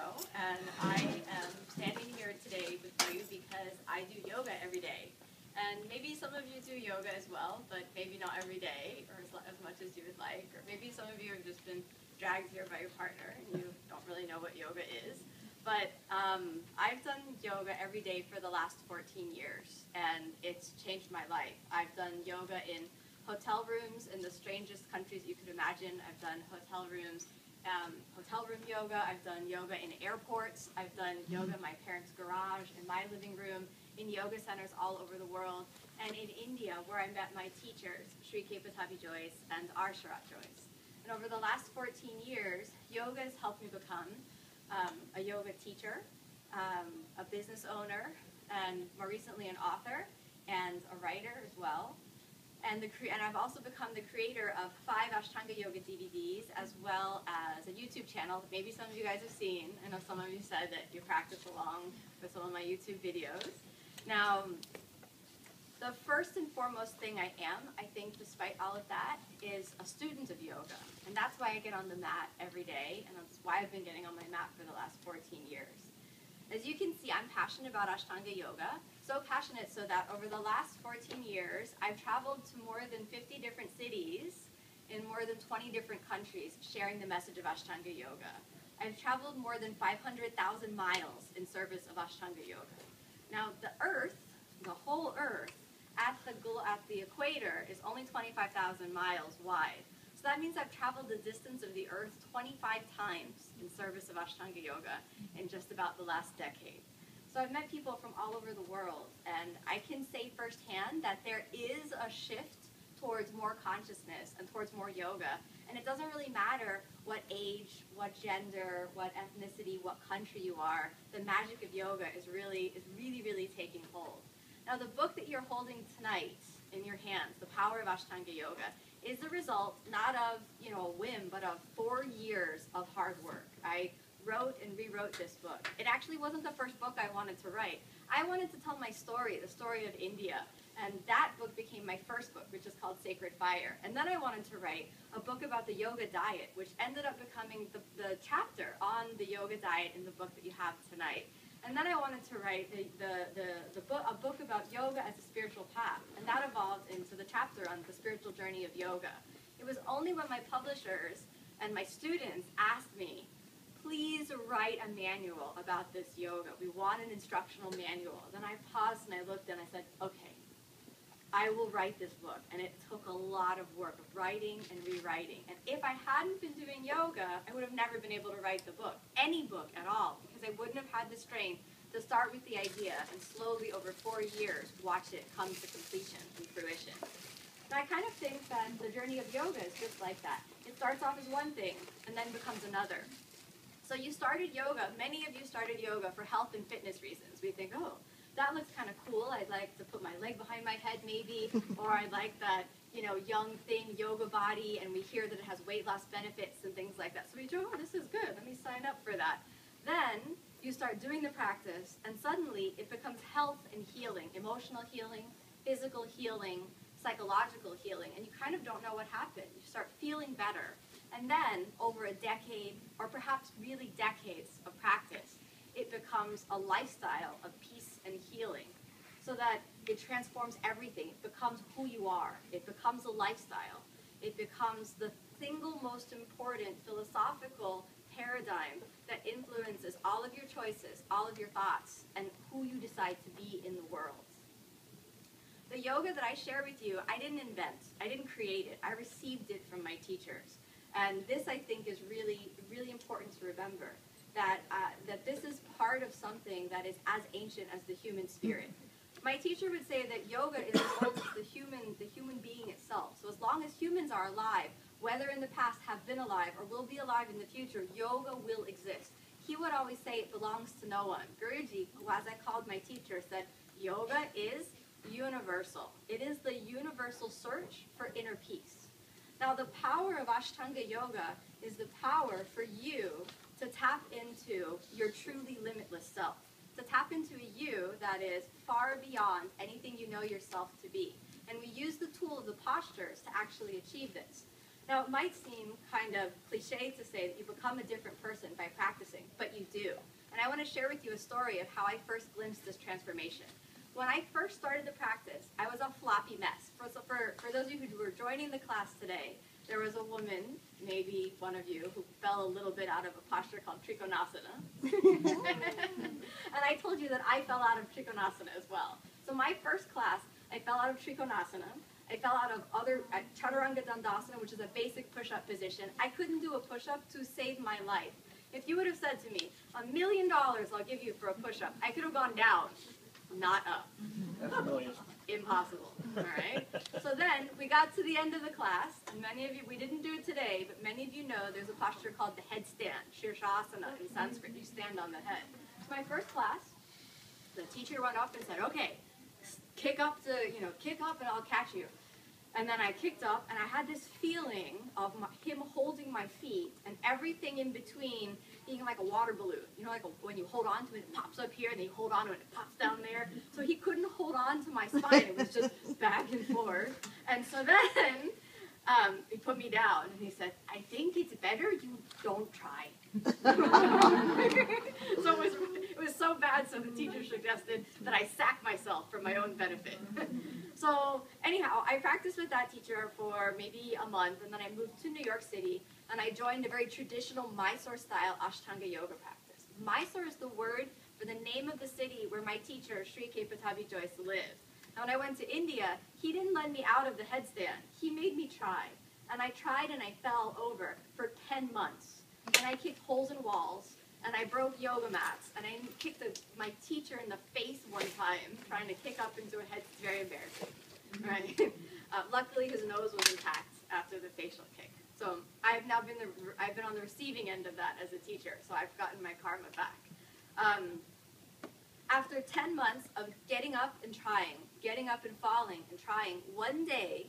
Vero, and I am standing here today with you because I do yoga every day. And maybe some of you do yoga as well, but maybe not every day or as much as you would like. Or maybe some of you have just been dragged here by your partner and you don't really know what yoga is. But I've done yoga every day for the last 14 years, and it's changed my life. I've done yoga in hotel rooms in the strangest countries you could imagine. I've done hotel room yoga. I've done yoga in airports. I've done yoga in my parents' garage, in my living room, in yoga centers all over the world, and in India, where I met my teachers, Sri K. Pattabhi Joyce and R. Sharat Joyce. And over the last 14 years, yoga has helped me become a yoga teacher, a business owner, and more recently an author and a writer as well. And I've also become the creator of 5 Ashtanga Yoga DVDs, as well as a YouTube channel that maybe some of you guys have seen. I know some of you said that you practice along with some of my YouTube videos. Now, the first and foremost thing I think, despite all of that, is a student of yoga. And that's why I get on the mat every day, and that's why I've been getting on my mat for the last 14 years. As you can see, I'm passionate about Ashtanga Yoga, so passionate so that over the last 14 years, I've traveled to more than 50 different cities in more than 20 different countries sharing the message of Ashtanga Yoga. I've traveled more than 500,000 miles in service of Ashtanga Yoga. Now, the Earth, the whole Earth, at the equator is only 25,000 miles wide. So that means I've traveled the distance of the Earth 25 times in service of Ashtanga Yoga in just about the last decade. So I've met people from all over the world, and I can say firsthand that there is a shift towards more consciousness and towards more yoga. And it doesn't really matter what age, what gender, what ethnicity, what country you are. The magic of yoga is really taking hold. Now, the book that you're holding tonight in your hands, The Power of Ashtanga Yoga, is the result not of a whim, but of 4 years of hard work. I wrote and rewrote this book. It actually wasn't the first book I wanted to write. I wanted to tell my story, the story of India, and that book became my first book, which is called Sacred Fire. And then I wanted to write a book about the yoga diet, which ended up becoming the chapter on the yoga diet in the book that you have tonight. And then I wanted to write a book about yoga as a spiritual path, and that evolved into the chapter on the spiritual journey of yoga. It was only when my publishers and my students asked me, please write a manual about this yoga. We want an instructional manual. Then I paused and I looked and I said, okay, I will write this book. And it took a lot of work of writing and rewriting. And if I hadn't been doing yoga, I would have never been able to write the book, any book at all, because I wouldn't have had the strength to start with the idea and slowly over 4 years watch it come to completion and fruition. And I kind of think that the journey of yoga is just like that. It starts off as one thing and then becomes another. So you started yoga, many of you started yoga for health and fitness reasons. We think, oh, that looks kind of cool. I'd like to put my leg behind my head maybe, or I'd like that, young thin yoga body, and we hear that it has weight loss benefits and things like that. So we go, oh, this is good. Let me sign up for that. Then you start doing the practice, and suddenly it becomes health and healing, emotional healing, physical healing, psychological healing, and you kind of don't know what happened. You start feeling better. And then over a decade, or perhaps really decades of practice, it becomes a lifestyle of peace and healing, so that it transforms everything. It becomes who you are. It becomes a lifestyle. It becomes the single most important philosophical paradigm that influences all of your choices, all of your thoughts, and who you decide to be in the world. The yoga that I share with you, I didn't invent. I didn't create it. I received it from my teachers. And this, I think, is really important to remember, that this is part of something that is as ancient as the human spirit. My teacher would say that yoga is as old as the human being itself. So as long as humans are alive, whether in the past have been alive or will be alive in the future, yoga will exist. He would always say it belongs to no one. Guruji, who as I called my teacher, said yoga is universal. It is the universal search for inner peace. Now, the power of Ashtanga Yoga is the power for you to tap into your truly limitless self, to tap into a you that is far beyond anything you know yourself to be. And we use the tool of the postures to actually achieve this. Now, it might seem kind of cliche to say that you become a different person by practicing, but you do. And I want to share with you a story of how I first glimpsed this transformation. When I first started the practice, I was a floppy mess. For those of you who were joining the class today, there was a woman, maybe one of you, who fell a little bit out of a posture called Trikonasana. And I told you that I fell out of Trikonasana as well. So my first class, I fell out of Trikonasana. I fell out of Chaturanga Dandasana, which is a basic push-up position. I couldn't do a push-up to save my life. If you would have said to me, $1 million I'll give you for a push-up, I could have gone down, not up. That's brilliant. Impossible, all right? So then we got to the end of the class, and many of you, we didn't do it today, but many of you know there's a posture called the headstand, Shirshasana in Sanskrit. You stand on the head. So my first class, the teacher went up and said, okay, kick up and I'll catch you. And then I kicked up, and I had this feeling of him holding my feet, and everything in between being like a water balloon. You know, like when you hold on to it, it pops up here, and then you hold on to it, it pops down there. So he couldn't hold on to my spine. It was just back and forth. And so then he put me down, and he said, I think it's better you don't try. So it was so bad, so the teacher suggested that I sack myself for my own benefit. So anyhow, I practiced with that teacher for maybe a month, and then I moved to New York City, and I joined a very traditional Mysore-style Ashtanga Yoga practice. Mysore is the word for the name of the city where my teacher, Sri K. Pattabhi Jois, lives. Now, when I went to India, he didn't let me out of the headstand. He made me try. And I tried, and I fell over for 10 months. And I kicked holes in walls, and I broke yoga mats, and I kicked my teacher in the face one time, trying to kick up into a head. It's very embarrassing, right? Luckily, his nose was intact after the facial kick. So I've been on the receiving end of that as a teacher, so I've gotten my karma back. After 10 months of getting up and trying, getting up and falling and trying, one day,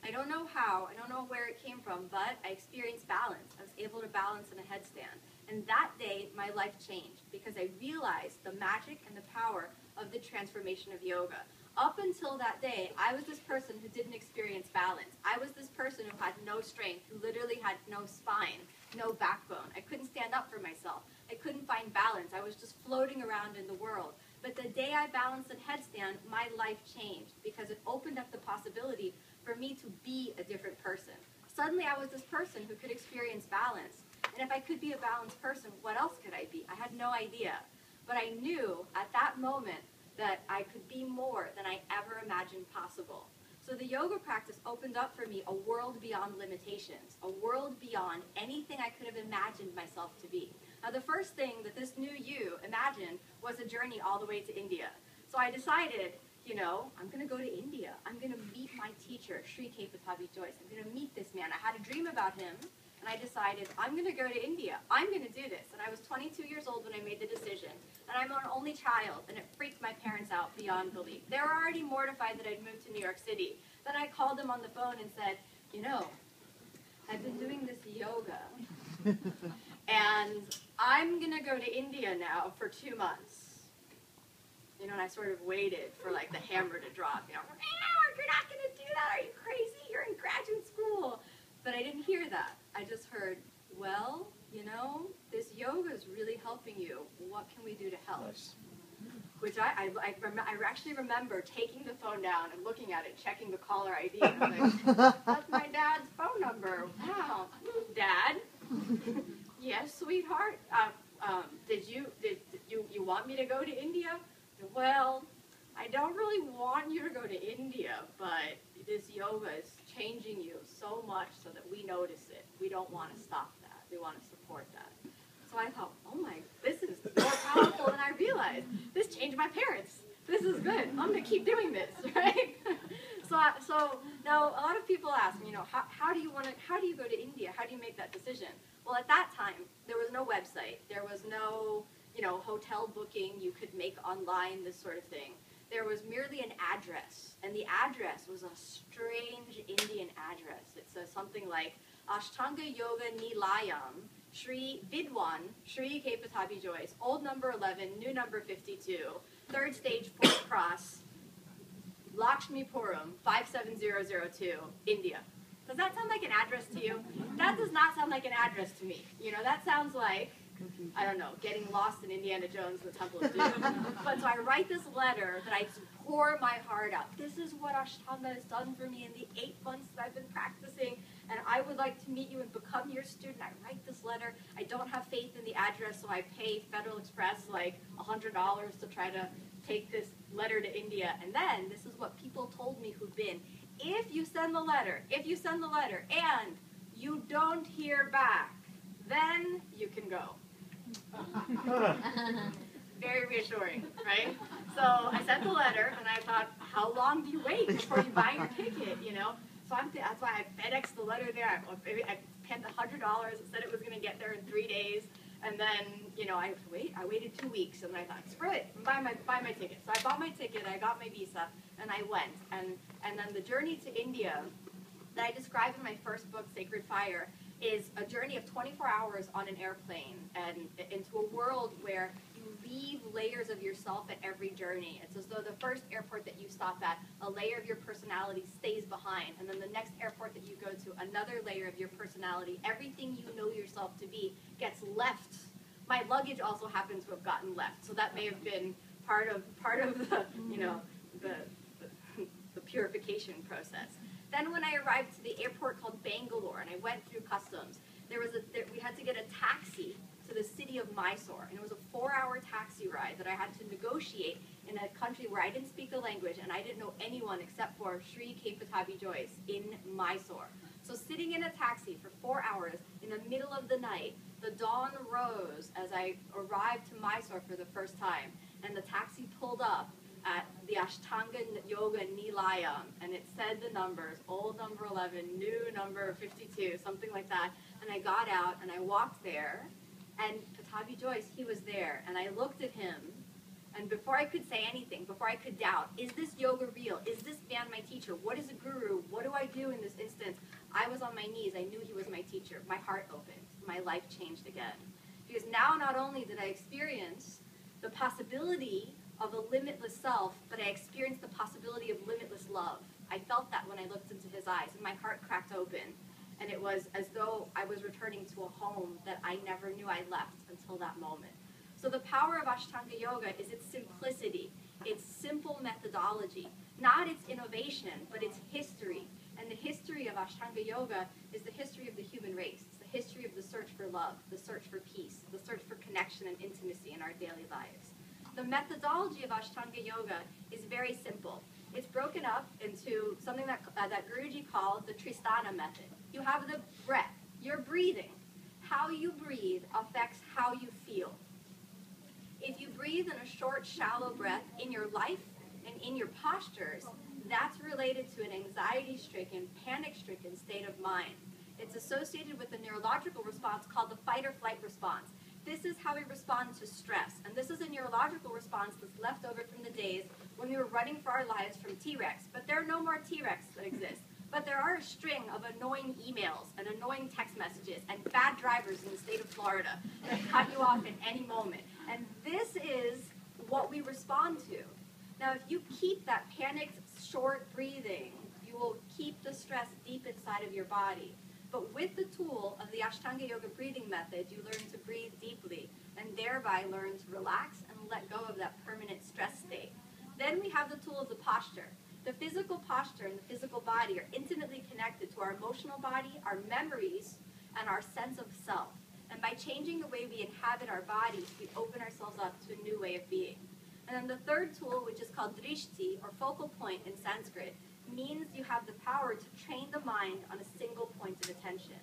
I don't know how, I don't know where it came from, but I experienced balance. I was able to balance in a headstand. And that day, my life changed because I realized the magic and the power of the transformation of yoga. Up until that day, I was this person who didn't experience balance. I was this person who had no strength, who literally had no spine, no backbone. I couldn't stand up for myself. I couldn't find balance. I was just floating around in the world. But the day I balanced in headstand, my life changed because it opened up the possibility for me to be a different person. Suddenly I was this person who could experience balance. And if I could be a balanced person, what else could I be? I had no idea. But I knew at that moment that I could be more than I ever imagined possible. So the yoga practice opened up for me a world beyond limitations, a world beyond anything I could have imagined myself to be. Now the first thing that this new you imagined was a journey all the way to India. So I decided, you know, I'm going to go to India. I'm going to meet my teacher, Sri K. Pattabhi Jois. I'm going to meet this man. I had a dream about him, and I decided, I'm going to go to India. I'm going to do this. And I was 22 years old when I made the decision. And I'm an only child, and it freaked my parents out beyond belief. They were already mortified that I'd moved to New York City. Then I called them on the phone and said, you know, I've been doing this yoga, and I'm going to go to India now for 2 months. You know, and I sort of waited for, like, the hammer to drop. You know, you're not going to do that. Are you crazy? You're in graduate school. But I didn't hear that. I just heard, well, you know, this yoga is really helping you. What can we do to help? Nice. Which I actually remember taking the phone down and looking at it, checking the caller ID. And I was like, that's my dad's phone number. Wow. Dad? Yes, sweetheart. Did you want me to go to India? Well, I don't really want you to go to India, but this yoga is changing you so much so that we notice it. We don't want to stop that. We want to support that. So I thought, oh my, this is more powerful than I realized. This changed my parents. This is good. I'm going to keep doing this, right? So now a lot of people ask me, you know, how do you go to India? How do you make that decision? Well, at that time, there was no website. There was no, you know, hotel booking you could make online, this sort of thing. There was merely an address, and the address was a strange Indian address. It says something like Ashtanga Yoga Nilayam, Sri Vidwan, Sri K. Pattabhi Jois, old number 11, new number 52, third stage, 4th cross, Lakshmipuram, 57002, India. Does that sound like an address to you? That does not sound like an address to me. You know, that sounds like, I don't know, getting lost in Indiana Jones, the Temple of Doom. But so I write this letter that I pour my heart out. This is what Ashtanga has done for me in the 8 months that I've been practicing, and I would like to meet you and become your student. I write this letter. I don't have faith in the address, so I pay Federal Express like $100 to try to take this letter to India. And then, this is what people told me who've been, if you send the letter, and you don't hear back, then you can go. Very reassuring, right? So I sent the letter, and I thought, how long do you wait before you buy your ticket, you know? So that's why I FedExed the letter there. I paid $100, said it was going to get there in 3 days, and then, you know, I waited 2 weeks, and I thought, screw it, buy my ticket. So I bought my ticket, I got my visa, and I went. And then the journey to India that I describe in my first book, Sacred Fire, is a journey of 24 hours on an airplane and into a world where you leave layers of yourself at every journey. It's as though the first airport that you stop at, a layer of your personality stays behind, and then the next airport that you go to, another layer of your personality, everything you know yourself to be, gets left. My luggage also happens to have gotten left, so that may have been part of the, you know, the purification process. Then when I arrived to the airport called Bangalore and I went through customs, we had to get a taxi to the city of Mysore, and it was a 4-hour taxi ride that I had to negotiate in a country where I didn't speak the language and I didn't know anyone except for Sri K. Patabi Joyce in Mysore. So sitting in a taxi for 4 hours in the middle of the night, the dawn rose as I arrived to Mysore for the first time, and the taxi pulled up at the Ashtanga Yoga Nilayam, and it said the numbers, old number 11, new number 52, something like that. And I got out and I walked there, and Patabi Joyce, he was there, and I looked at him, and before I could say anything, before I could doubt, is this yoga real? Is this man my teacher? What is a guru? What do I do in this instance? I was on my knees. I knew he was my teacher. My heart opened. My life changed again. Because now not only did I experience the possibility of a limitless self, but I experienced the possibility of limitless love. I felt that when I looked into his eyes, and my heart cracked open, and it was as though I was returning to a home that I never knew I left until that moment. So the power of Ashtanga Yoga is its simplicity, its simple methodology, not its innovation, but its history. And the history of Ashtanga Yoga is the history of the human race. It's the history of the search for love, the search for peace, the search for connection and intimacy in our daily lives. The methodology of Ashtanga Yoga is very simple. It's broken up into something that Guruji called the Tristana method. You have the breath, you're breathing. How you breathe affects how you feel. If you breathe in a short, shallow breath in your life and in your postures, that's related to an anxiety-stricken, panic-stricken state of mind. It's associated with a neurological response called the fight or flight response. This is how we respond to stress, and this is a neurological response that's left over from the days when we were running for our lives from T-Rex. But there are no more T-Rex that exist. But there are a string of annoying emails and annoying text messages and bad drivers in the state of Florida that cut you off at any moment. And this is what we respond to. Now, if you keep that panicked, short breathing, you will keep the stress deep inside of your body. But with the tool of the Ashtanga Yoga breathing method, you learn to breathe deeply and thereby learn to relax and let go of that permanent stress state. Then we have the tool of the posture. The physical posture and the physical body are intimately connected to our emotional body, our memories, and our sense of self. And by changing the way we inhabit our bodies, we open ourselves up to a new way of being. And then the third tool, which is called drishti, or focal point in Sanskrit, means you have the power to train the mind on a single point of attention.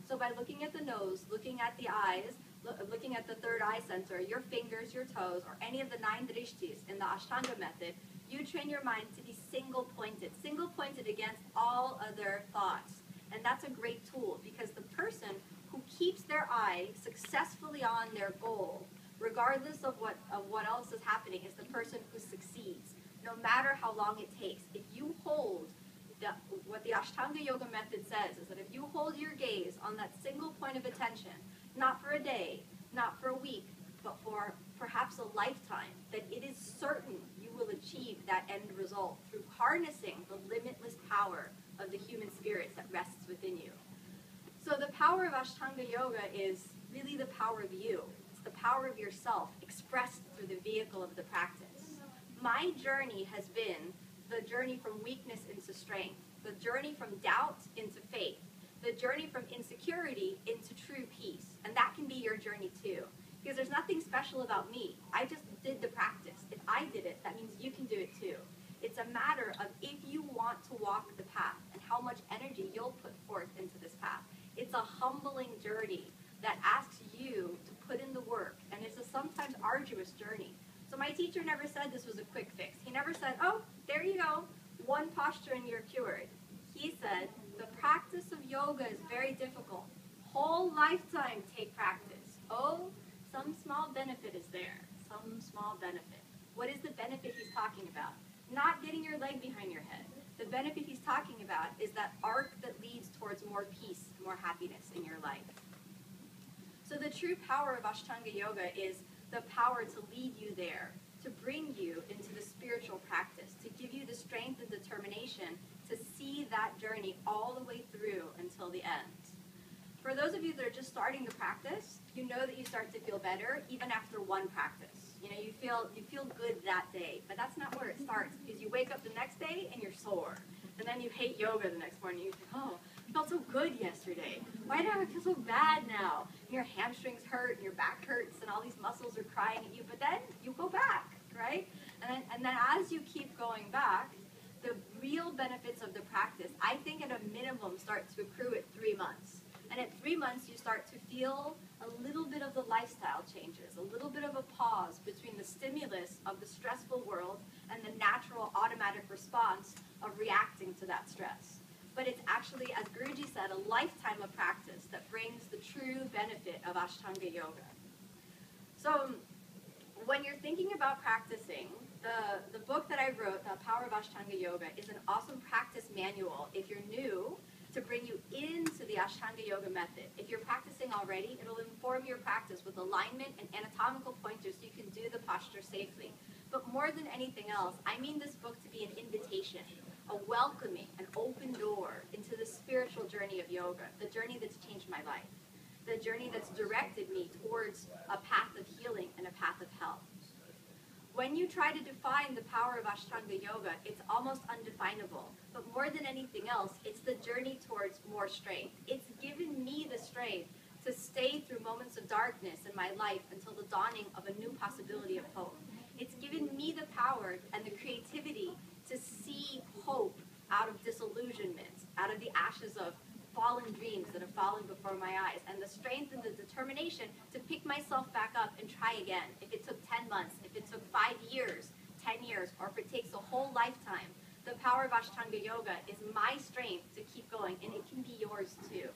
So by looking at the nose, looking at the eyes, looking at the third eye center, your fingers, your toes, or any of the 9 drishtis in the Ashtanga method, you train your mind to be single-pointed against all other thoughts. And that's a great tool because the person who keeps their eye successfully on their goal, regardless of what else is happening, is the person who succeeds, no matter how long it takes. If you hold, what the Ashtanga Yoga method says is that if you hold your gaze on that single point of attention, not for a day, not for a week, but for perhaps a lifetime, that it is certain you will achieve that end result through harnessing the limitless power of the human spirit that rests within you. So the power of Ashtanga Yoga is really the power of you. It's the power of yourself expressed through the vehicle of the practice. My journey has been the journey from weakness into strength, the journey from doubt into faith, the journey from insecurity into true peace. And that can be your journey too. Because there's nothing special about me. I just did the practice. If I did it, that means you can do it too. It's a matter of if you want to walk the path and how much energy you'll put forth into this path. It's a humbling journey that asks you to put in the work, and it's a sometimes arduous journey. So my teacher never said this was a quick fix. He never said, oh, there you go, one posture and you're cured. He said, the practice of yoga is very difficult. Whole lifetime take practice. Oh, some small benefit is there. Some small benefit. What is the benefit he's talking about? Not getting your leg behind your head. The benefit he's talking about is that arc that leads towards more peace, more happiness in your life. So the true power of Ashtanga Yoga is the power to lead you there, to bring you into the spiritual practice, to give you the strength and determination to see that journey all the way through until the end. For those of you that are just starting the practice, you know that you start to feel better even after one practice. You know, you feel good that day, but that's not where it starts, because you wake up the next day and you're sore. And then you hate yoga the next morning. You think, oh, I felt so good yesterday. Why do I feel so bad now? And your hamstrings hurt, and your back hurts, and all these muscles are crying at you. But then you go back, right? And then as you keep going back, the real benefits of the practice, I think at a minimum, start to accrue at 3 months. And at 3 months, you start to feel a little bit of the lifestyle changes, a little bit of a pause between the stimulus of the stressful world and the natural automatic response of reacting to that stress. But it's actually, as Guruji said, a lifetime of practice that brings the true benefit of Ashtanga Yoga. So when you're thinking about practicing, the book that I wrote, The Power of Ashtanga Yoga, is an awesome practice manual if you're new, to bring you into the Ashtanga Yoga method. If you're practicing already, it'll inform your practice with alignment and anatomical pointers so you can do the posture safely. But more than anything else, I mean this book to be an invitation, a welcoming, an open door into the spiritual journey of yoga, the journey that's changed my life, the journey that's directed me towards a path of healing and a path of health. When you try to define the power of Ashtanga Yoga, it's almost undefinable. But more than anything else, it's the journey towards more strength. It's given me the strength to stay through moments of darkness in my life until the dawning of a new possibility of hope. It's given me the power and the creativity to see hope out of disillusionment, out of the ashes of fallen dreams that have fallen before my eyes, and the strength and the determination to pick myself back up and try again. If it took 10 months, if it took 5 years, 10 years, or if it takes a whole lifetime, the power of Ashtanga Yoga is my strength to keep going, and it can be yours too.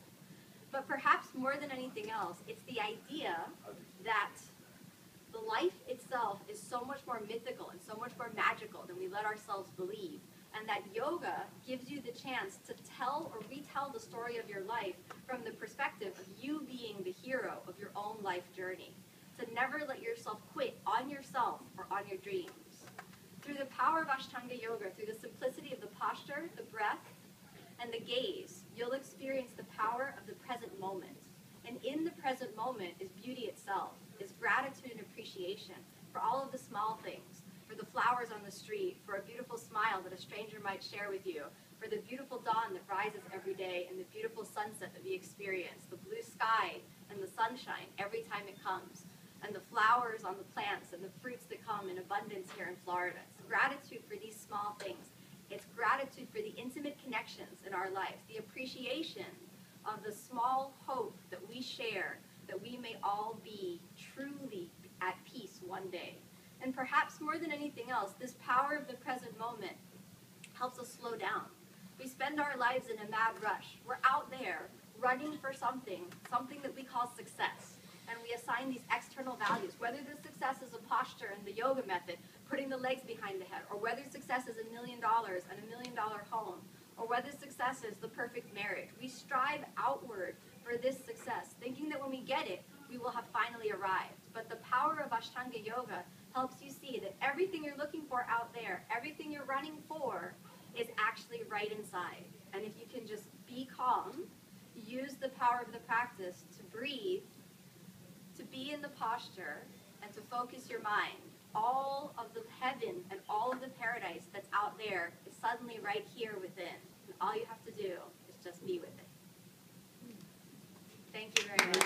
But perhaps more than anything else, it's the idea that the life itself is so much more mythical and so much more magical than we let ourselves believe. And that yoga gives you the chance to tell or retell the story of your life from the perspective of you being the hero of your own life journey. To never let yourself quit on yourself or on your dreams. Through the power of Ashtanga Yoga, through the simplicity of the posture, the breath, and the gaze, you'll experience the power of the present moment. And in the present moment is beauty itself, is gratitude and appreciation for all of the small things. For the flowers on the street, for a beautiful smile that a stranger might share with you, for the beautiful dawn that rises every day and the beautiful sunset that we experience, the blue sky and the sunshine every time it comes, and the flowers on the plants and the fruits that come in abundance here in Florida. It's gratitude for these small things. It's gratitude for the intimate connections in our lives, the appreciation of the small hope that we share, that we may all be truly at peace one day. And perhaps more than anything else, this power of the present moment helps us slow down. We spend our lives in a mad rush. We're out there running for something that we call success. And we assign these external values, whether the success is a posture in the yoga method, putting the legs behind the head, or whether success is $1 million and $1 million home, or whether success is the perfect marriage. We strive outward for this success, thinking that when we get it, we will have finally arrived. But the power of Ashtanga Yoga helps you see that everything you're looking for out there, everything you're running for, is actually right inside. And if you can just be calm, use the power of the practice to breathe, to be in the posture, and to focus your mind. All of the heaven and all of the paradise that's out there is suddenly right here within. And all you have to do is just be with it. Thank you very much.